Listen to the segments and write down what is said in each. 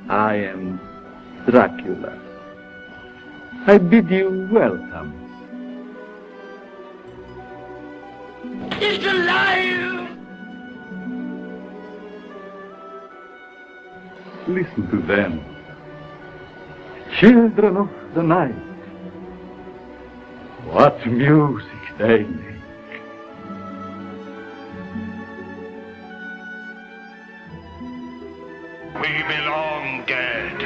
I am Dracula. I bid you welcome. It's alive! Listen to them. Children of the night. What music they make. We belong dead.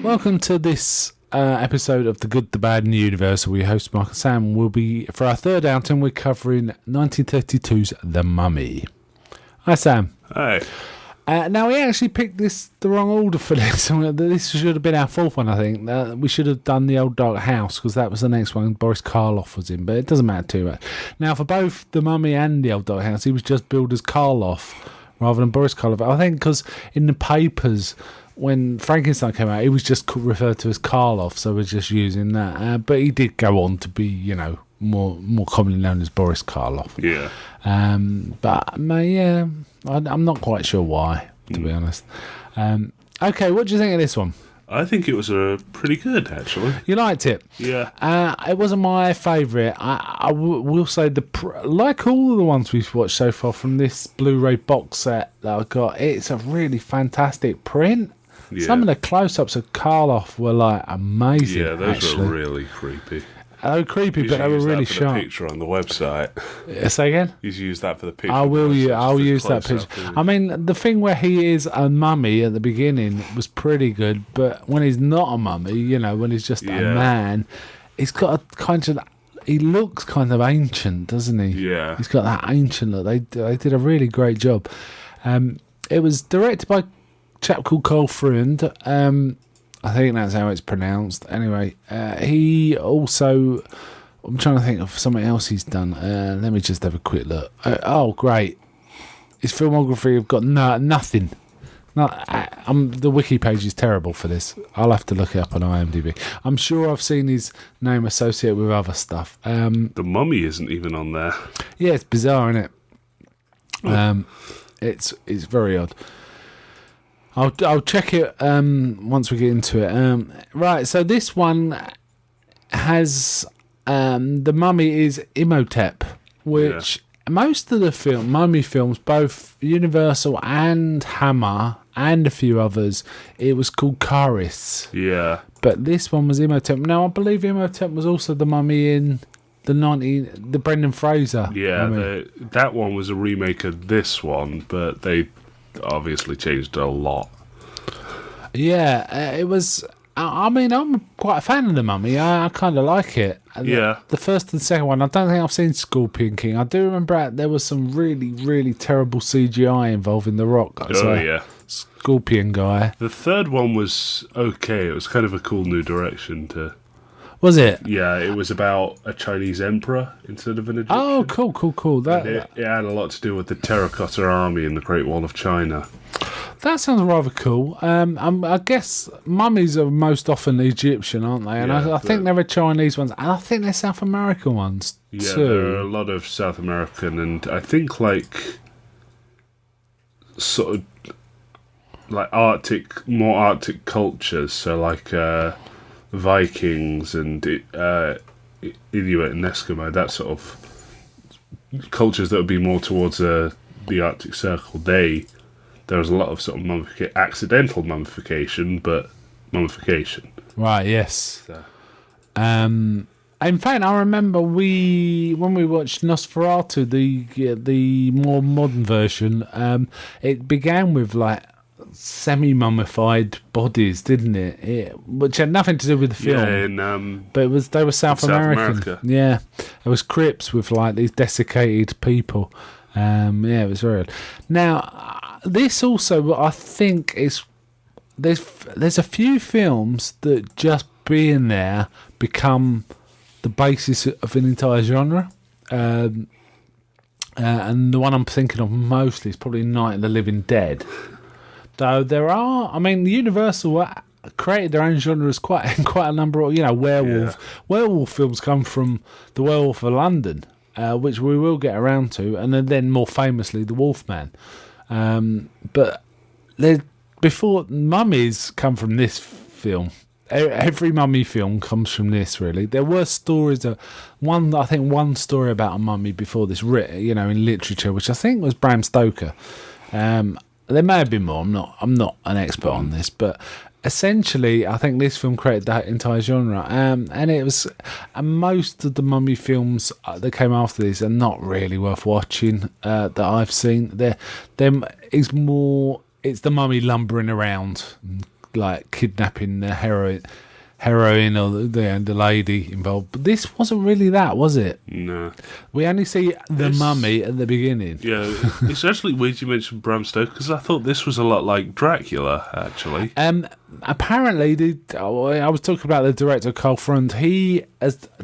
Welcome to this episode of The Good, the Bad and the Universal. We host Mark and Sam. We'll be, for our third outing, we're covering 1932's The Mummy. Hi, Sam. Hi. Now, we actually picked the wrong order for this. This should have been our fourth one, I think. We should have done The Old Dark House, because that was the next one Boris Karloff was in, but it doesn't matter too much. Now, for both The Mummy and The Old Dark House, he was just billed as Karloff rather than Boris Karloff. I think because in the papers, when Frankenstein came out, he was just referred to as Karloff, so we're just using that. But he did go on to be, more commonly known as Boris Karloff. Yeah. But yeah, I'm not quite sure why, to be honest. Okay, what do you think of this one? I think it was pretty good, actually. You liked it? Yeah. It wasn't my favourite. I will say, like all of the ones we've watched so far from this Blu-ray box set that I got, it's a really fantastic print. Yeah. Some of the close-ups of Karloff were like amazing. Yeah, those actually were really creepy. They were creepy, but they were really for sharp. The picture on the website. Say again? You use that for the picture. I'll use that picture. I mean, the thing where he is a mummy at the beginning was pretty good, but when he's not a mummy, when he's just a man, he's got a kind of. He looks kind of ancient, doesn't he? Yeah. He's got that ancient look. They did a really great job. It was directed by a chap called Carl Freund. I think that's how it's pronounced. Anyway, he also... I'm trying to think of something else he's done. Let me just have a quick look. Oh, great. His filmography have got nothing. The wiki page is terrible for this. I'll have to look it up on IMDb. I'm sure I've seen his name associated with other stuff. The Mummy isn't even on there. Yeah, it's bizarre, isn't it? It's very odd. I'll check it once we get into it. Right, so this one has the Mummy is Imhotep, which most of the Mummy films, both Universal and Hammer and a few others, it was called Charis. Yeah. But this one was Imhotep. Now I believe Imhotep was also the Mummy in the Brendan Fraser. Yeah, that one was a remake of this one, but they obviously changed a lot. Yeah, it was. I mean, I'm quite a fan of the Mummy. I kind of like it. The first and second one, I don't think I've seen Scorpion King. I do remember there was some really, really terrible CGI involving The Rock. Yeah. Scorpion guy. The third one was okay. It was kind of a cool new direction to... Was it? Yeah, it was about a Chinese emperor instead of an Egyptian. Oh, cool. It had a lot to do with the Terracotta Army and the Great Wall of China. That sounds rather cool. I guess mummies are most often Egyptian, aren't they? And I think there are Chinese ones, and I think they're South American ones too. Yeah, there are a lot of South American, and I think sort of like more Arctic cultures. So like Vikings and Inuit and Eskimo, that sort of cultures that would be more towards the Arctic Circle. There was a lot of sort of accidental mummification, but mummification. Right, yes. So. In fact, I remember when we watched Nosferatu, the more modern version, it began with like semi-mummified bodies, didn't it? Which had nothing to do with the film. Yeah, but they were South American. America. Yeah, it was crypts with like these desiccated people. It was very odd. Now, this also, I think, is there's a few films that just being there become the basis of an entire genre. And the one I'm thinking of mostly is probably Night of the Living Dead. Though there are, I mean, Universal created their own genres. Quite a number of werewolf films come from the Werewolf of London, which we will get around to, and then more famously the Wolfman. But before mummies come from this film. Every mummy film comes from this, really. There were stories one story about a mummy before this, in literature, which I think was Bram Stoker. There may have been more. I'm not an expert on this, but essentially, I think this film created that entire genre. And it was most of the mummy films that came after this are not really worth watching. That I've seen, it's the mummy lumbering around, like kidnapping the heroine or the lady involved. But this wasn't really that, was it? No. We only see the mummy at the beginning. Yeah, it's actually weird you mentioned Bram Stoker, because I thought this was a lot like Dracula, actually. Apparently, I was talking about the director Carl Freund. He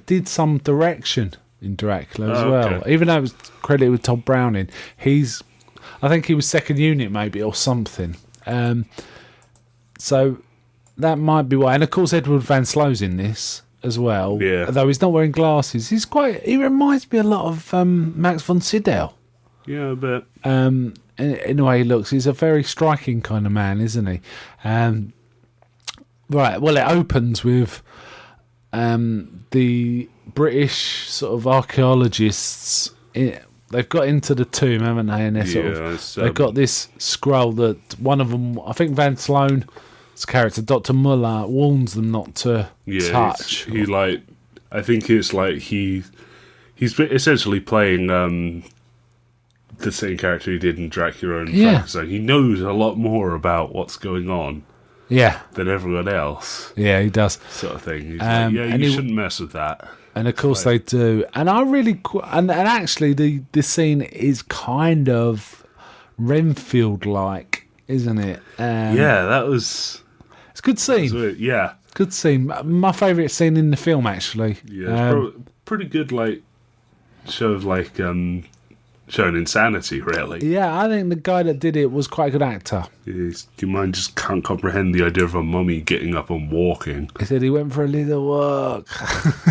did some direction in Dracula as well, okay. even though it was credited with Todd Browning. I think he was second unit maybe or something. So that might be why. And of course, Edward Van Slo's in this as well. Yeah. Though he's not wearing glasses. He reminds me a lot of Max von Sydow. Yeah, a bit. In the way he looks. He's a very striking kind of man, isn't he? Right. Well, it opens with the British sort of archaeologists. They've got into the tomb, haven't they? And they've got this scroll that one of them, I think Van Sloan's character, Dr. Muller, warns them not to touch. I think it's like he's essentially playing the same character he did in Dracula and Frankenstein. He knows a lot more about what's going on. Yeah. Than everyone else. Yeah, he does. Sort of thing. He's you shouldn't mess with that. And of course they do. And I really... And actually, the scene is kind of Renfield-like, isn't it? That was... It's a good scene. Yeah. Good scene. My favourite scene in the film, actually. Yeah, pretty good, show of, showing insanity, really. Yeah, I think the guy that did it was quite a good actor. Your mind just can't comprehend the idea of a mummy getting up and walking. He said he went for a little walk.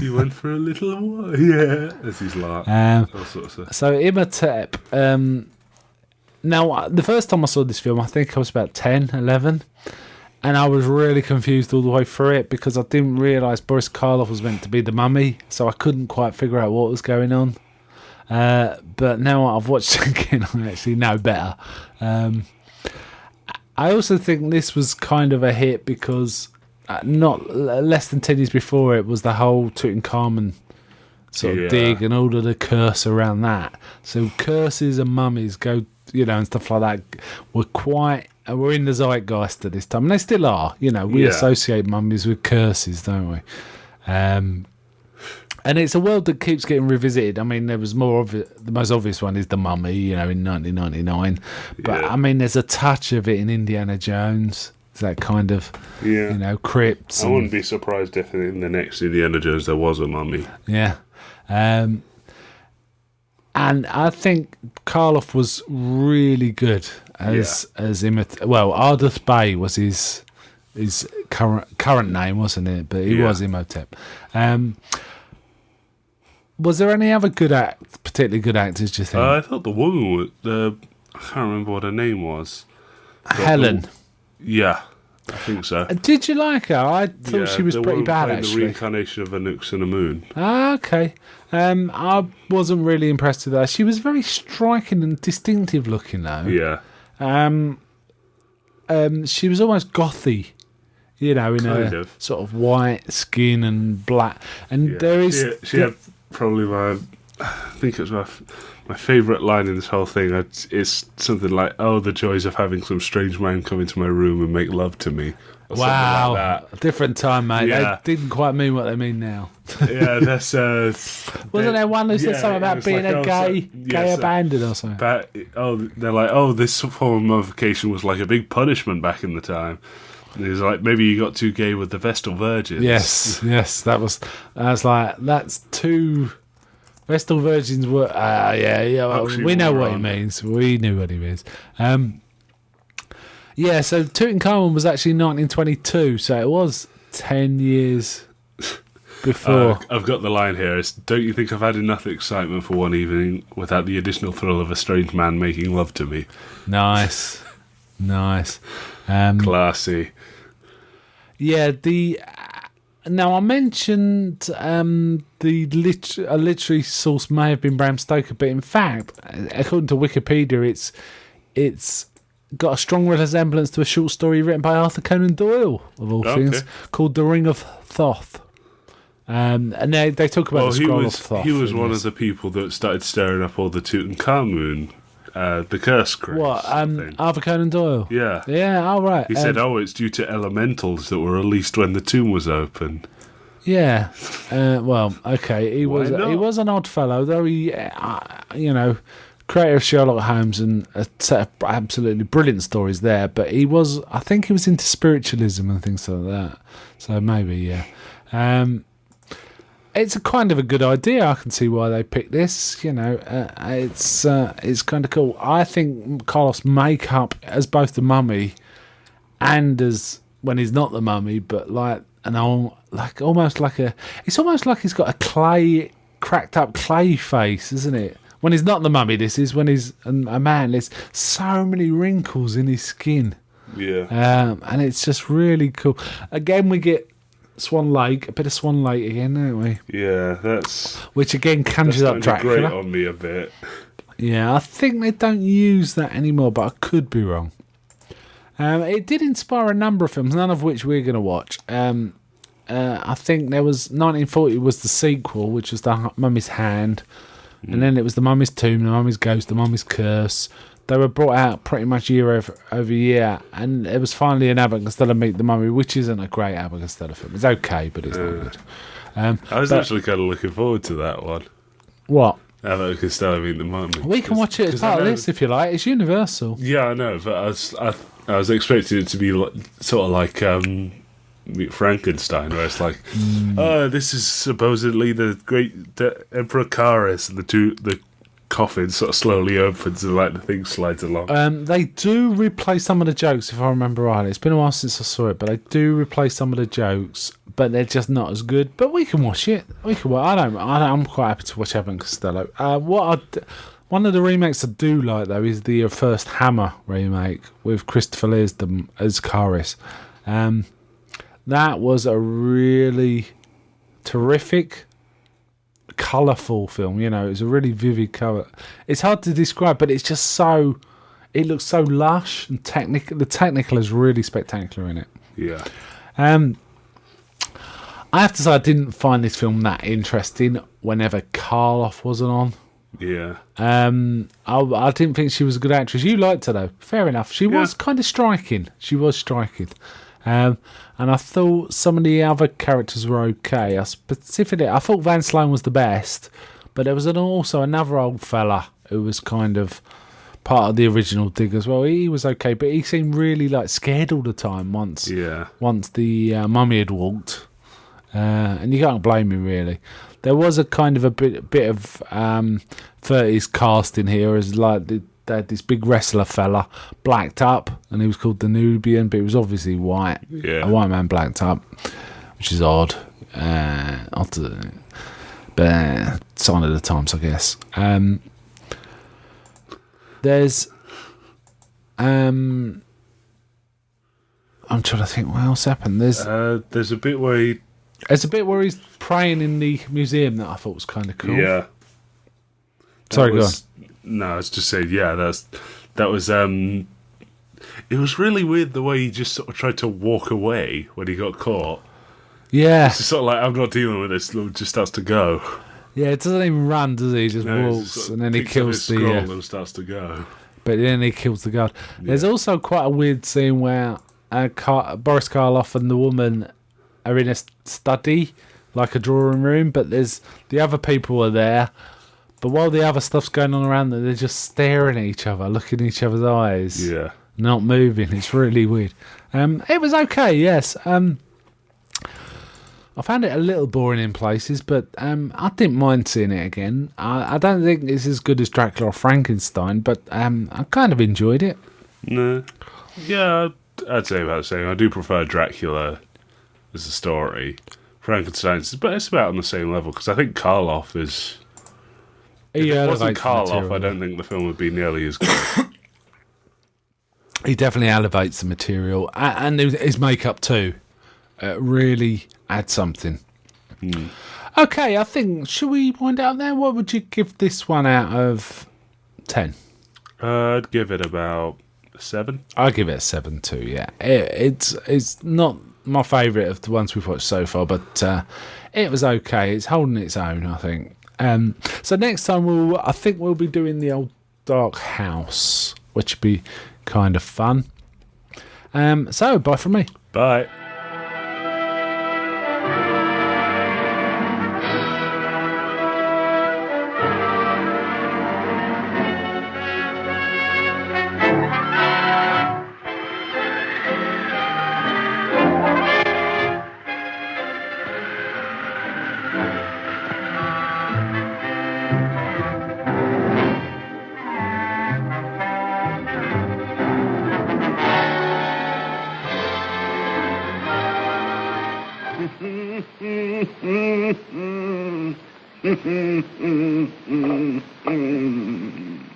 He went for a little walk, yeah. As he's like, that sort of stuff. So Imhotep. Now, the first time I saw this film, I think I was about 10, 11. And I was really confused all the way through it because I didn't realise Boris Karloff was meant to be the mummy. So I couldn't quite figure out what was going on. But now I've watched it again, I actually know better. I also think this was kind of a hit because not less than 10 years before it was the whole Tutankhamun sort of dig and all of the curse around that. So curses and mummies go, and stuff like that were in the zeitgeist at this time. And they still are, we associate mummies with curses, don't we? And it's a world that keeps getting revisited. I mean, there was the most obvious one is The Mummy, in 1999. But, there's a touch of it in Indiana Jones. It's that kind of, crypts. I wouldn't be surprised if in the next Indiana Jones there was a mummy. Yeah. And I think Karloff was really good as Ardith Bey was his current name, wasn't it? But he was Imhotep. Was there any other particularly good actors, do you think? I thought the woman, I can't remember what her name was. Helen. I think so. Did you like her? I thought she was pretty bad, actually. The reincarnation of Anux and a Moon. Okay. I wasn't really impressed with her. She was very striking and distinctive looking, though. Yeah. She was almost gothy. In a sort of white skin and black. And there is... She had probably I think it was my favourite line in this whole thing. It's something like, "Oh, the joys of having some strange man come into my room and make love to me." Or wow, like that. Different time, mate. Yeah. They didn't quite mean what they mean now. Yeah, that's... Wasn't there one who said something about being a gay abandoned or something? They're like, this form of mummification was like a big punishment back in the time. And he's like, maybe you got too gay with the Vestal Virgins. Yes, I was like, that's too... Vestal Virgins were... we know what he means. We knew what he means. Yeah, so Tutankhamun was actually 1922, so it was 10 years before. I've got the line here. It's, don't you think I've had enough excitement for one evening without the additional thrill of a strange man making love to me? Nice. Classy. Yeah, now I mentioned the literary source may have been Bram Stoker, but in fact, according to Wikipedia, it's got a strong resemblance to a short story written by Arthur Conan Doyle, of all things, called The Ring of Thoth. And they talk about the Scroll of Thoth. He was one of the people that started stirring up all the Tutankhamun, the curse craze. What, Arthur Conan Doyle? Yeah. Yeah, all right. He said, it's due to elementals that were released when the tomb was open. Yeah. Well, okay. He Why not? was an odd fellow, though. He, creator of Sherlock Holmes and a set of absolutely brilliant stories there. But I think he was into spiritualism and things like that. So maybe, yeah. It's a kind of a good idea. I can see why they picked this. It's kind of cool. I think Carlos' makeup as both the mummy and as when he's not the mummy, but it's almost like he's got a cracked up clay face, isn't it? When he's not the mummy, this is when he's a man. There's so many wrinkles in his skin. Yeah. And it's just really cool. Again, we get Swan Lake, a bit of Swan Lake again, don't we? Yeah, which again conjures up Dracula. Great on me a bit. Yeah, I think they don't use that anymore, but I could be wrong. It did inspire a number of films, none of which we're going to watch. I think there was 1940 was the sequel, which was the Mummy's Hand, and then it was the Mummy's Tomb, the Mummy's Ghost, the Mummy's Curse. They were brought out pretty much year over year, and it was finally an Abbott and Costello Meet the Mummy, which isn't a great Abbott and Costello film. It's okay, but it's not good. I was actually kind of looking forward to that one. What? Abbott and Costello Meet the Mummy. We can watch it as part of this if you like. It's Universal. Yeah, I know, but I was expecting it to be sort of like Meet Frankenstein, where it's like, this is supposedly the Emperor Karis, and the coffin sort of slowly opens and the thing slides along. They do replay some of the jokes, if I remember right. It's been a while since I saw it, but they do replay some of the jokes, but they're just not as good. But we can watch it. I'm quite happy to watch Abbott and Costello. One of the remakes I do like though is the first Hammer remake with Christopher Lee as Karis. That was a really terrific, colourful film. It was a really vivid colour. It's hard to describe, but it's just it looks so lush and technical. The technical is really spectacular in it. Yeah. I have to say I didn't find this film that interesting whenever Karloff wasn't on. Yeah. I didn't think she was a good actress. You liked her though. Fair enough. She was kind of striking. And I thought some of the other characters were okay. I thought Van Sloan was the best, but there was also another old fella who was kind of part of the original dig as well. He was okay, but he seemed really scared all the time once the mummy had walked. And you can't blame him really. There was a kind of a bit of 30s casting here, as they had this big wrestler fella blacked up, and he was called the Nubian, but he was obviously white. Yeah. A white man blacked up, which is odd. But sign of the times, I guess. There's I'm trying to think what else happened. There's a bit where he's praying in the museum that I thought was kind of cool. Yeah. Sorry, go on. No, I was just saying, that was it was really weird the way he just sort of tried to walk away when he got caught. Yeah. It's just sort of like, I'm not dealing with this, just starts to go. Yeah, it doesn't even run, does he? He just walks and then he kills the scroll and starts to go. But then he kills the guard. Yeah. There's also quite a weird scene where Boris Karloff and the woman are in a study, like a drawing room, but the other people are there. But while the other stuff's going on around them, they're just staring at each other, looking in each other's eyes. Yeah. Not moving. It's really weird. It was okay, yes. I found it a little boring in places, but I didn't mind seeing it again. I don't think it's as good as Dracula or Frankenstein, but I kind of enjoyed it. No. Yeah, I'd say about the same. I do prefer Dracula as a story. Frankenstein's, but it's about on the same level because I think Karloff is. If He it wasn't elevates the Karloff, I material. don't think the film would be nearly as good. He definitely elevates the material, and his makeup too. Really adds something. Okay, I think, should we wind out there? What would you give this one out of 10? I'd give it about 7. I'll give it a 7 too, yeah. It's not my favourite of the ones we've watched so far, but it was okay. It's holding its own, I think. So next time I think we'll be doing the old Dark House, which would be kind of fun. So bye from me. Bye.